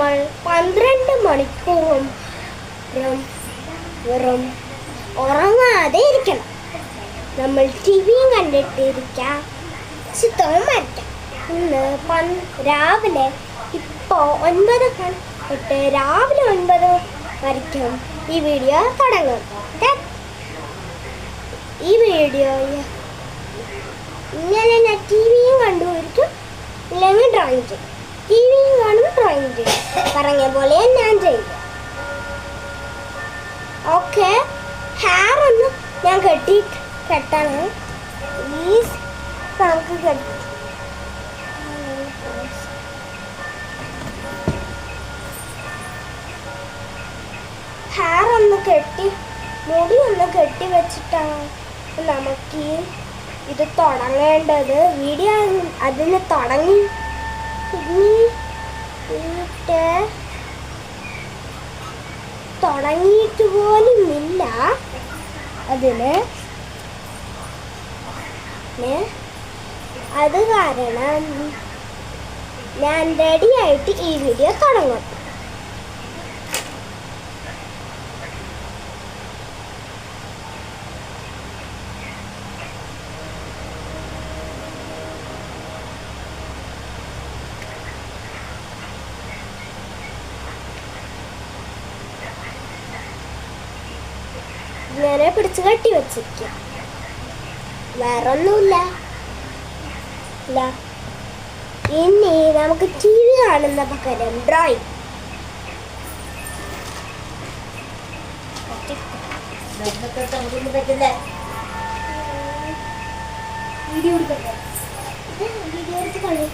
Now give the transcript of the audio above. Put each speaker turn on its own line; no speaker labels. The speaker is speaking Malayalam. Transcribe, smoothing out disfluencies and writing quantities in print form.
നമ്മൾ 12 മണിക്കൂറും വെറും ഉറങ്ങാതെ ഇരിക്കണം. നമ്മൾ ടിവിയും കണ്ടിട്ടിരിക്കാം, ചിത്രവും വരയ്ക്കാം. ഇന്ന് രാവിലെ ഇപ്പോൾ 9 തൊട്ട് രാവിലെ 9 വരയ്ക്കും ഈ വീഡിയോ തുടങ്ങും. ഈ വീഡിയോ ഇങ്ങനെ ഞാൻ ടിവിയും കണ്ടുപിടിക്കും, ഇല്ലെങ്കിൽ ഡ്രോയിങ് ചെയ്യും. ടിവിയും കാണും, ഡ്രോയിങ് ചെയ്യും. പറഞ്ഞ പോലെ ഞാൻ ചെയ്യും. ഓക്കെ, ഹെയർ ഒന്ന് ഞാൻ കെട്ടണം. പ്ലീസ് നമുക്ക് ഹെയർ ഒന്ന് മുടി ഒന്ന് കെട്ടി വെച്ചിട്ടാണ് നമുക്ക് ഇത് തുടങ്ങേണ്ടത്. വീഡിയോ അതിന് തുടങ്ങിയിട്ട് പോലുമില്ല. അത് കാരണം ഞാൻ റെഡിയായിട്ട് ഈ വീഡിയോ തുടങ്ങും. ഇങ്ങനെ പിടിച്ച് കെട്ടി വെച്ചിരിക്കുക, വേറൊന്നുമില്ല. ഇനി നമുക്ക് ടി വി കാണുന്ന പകരം ഡ്രോയിങ്. വീഡിയോ എടുത്ത് കളി.